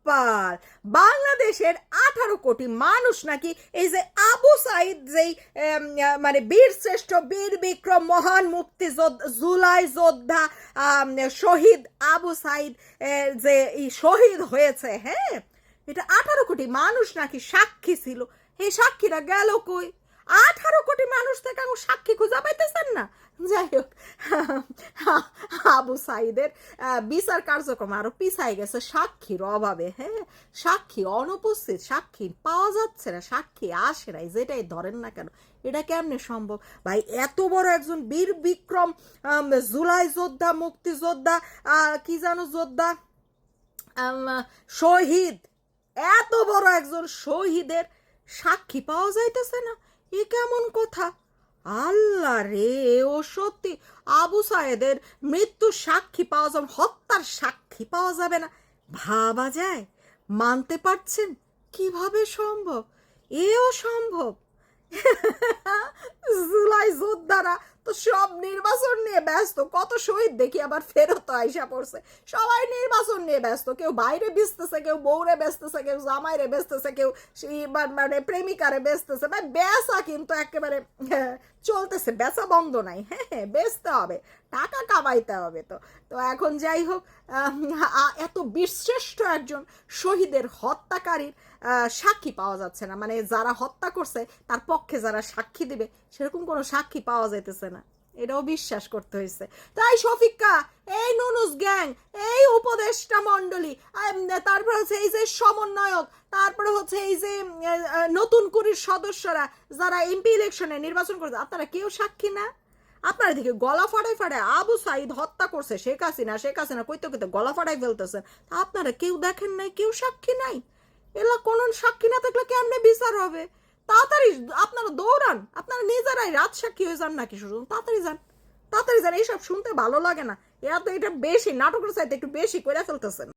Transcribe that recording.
তোলপাড়। বাংলাদেশের 18 কোটি মানুষ নাকি এই যে আবু সাইদ যেই মানে বীর শ্রেষ্ঠ বীর বিক্রম মহান মুক্তিযোদ্ধা জুলাই যোদ্ধা শহীদ আবু সাইদ যে শহীদ হয়েছে, হ্যাঁ, এটা 18 কোটি মানুষ নাকি সাক্ষী ছিল। এই সাক্ষীরা গেল কই? 18 কোটি মানুষ থেকে সাক্ষী খুঁজে পাইতেছেন না। যাই হোক, আবু সাইদের বিচার কার্যক্রম আরো পিছাই গেছে সাক্ষীর অভাবে। হ্যাঁ, সাক্ষী অনুপস্থিত, সাক্ষী পাওয়া যাচ্ছে না, সাক্ষী আসে নাই, যেটাই ধরেন না কেন। এটা কেমনে সম্ভব ভাই? এত বড় একজন বীর বিক্রম জুলাই যোদ্ধা, মুক্তিযোদ্ধা, কি জানো যোদ্ধা, শহীদ, এত বড় একজন শহীদের সাক্ষী পাওয়া যাইতেছে না, এ কেমন কথা? আল্লাহ রে, ও সত্যি আবু সাইদের মৃত্যুর সাক্ষী পাওয়া যাবে, হত্যার সাক্ষী পাওয়া যাবে না? ভাবা যায়? মানতে পারছেন? কিভাবে সম্ভব? এও সম্ভব? জুলাই যোদ্ধারা তো সব নির্বাচন নিয়ে ব্যস্ত, কত শহীদ দেখি আবার ফেরত আইসা পড়ছে, সবাই নির্বাচন নিয়ে ব্যস্ত, কেউ বাইরে বেচতেছে, কেউ বউরে বেচতেছে, কেউ জামাইরে বেচতেছে, কেউ মানে প্রেমিকারে বেচতেছে। ভাই বেচা কিন্তু একেবারে চলতেছে, বেচা বন্ধ নাই। হ্যাঁ, বেচতে হবে, টাকা কামাইতে হবে। তো তো এখন যাই হোক, এত বীরশ্রেষ্ঠ একজন শহীদের হত্যাকারীর সাক্ষী পাওয়া যাচ্ছে না, মানে যারা হত্যা করছে তার পক্ষে যারা সাক্ষী দিবে সেরকম কোনো সাক্ষী পাওয়া যাইতেছে না। এটাও বিশ্বাস করতে হয়েছে। তাই শফিকা, এই নুনুস গ্যাং, এই উপদেষ্টা মন্ডলী, তারপরে হচ্ছে এই যে সমন্বয়ক, তারপরে হচ্ছে এই যে নতুন কুড়ির সদস্যরা যারা এমপি ইলেকশনে নির্বাচন করছে, আপনারা কেউ সাক্ষী না? আপনার দিকে গলা ফাটাই ফাটাই আবু সাইদ হত্যা করছে শেখ হাসিনা কইতে কইতে গলা ফাটাই ফেলতেছেন, আপনারা কেউ দেখেন নাই, কেউ সাক্ষী নাই। এলা কোন সাক্ষী না থাকলে কেমনে বিচার হবে? তাড়াতাড়ি আপনারা দৌড়ান, আপনারা নিজেরাই রাত সাক্ষী হয়ে যান নাকি? শুধু তাড়াতাড়ি যান, তাড়াতাড়ি যান। এইসব শুনতে ভালো লাগে না, এরা তো এটা বেশি নাটকের চাইতে একটু বেশি করে ফেলতেছেন।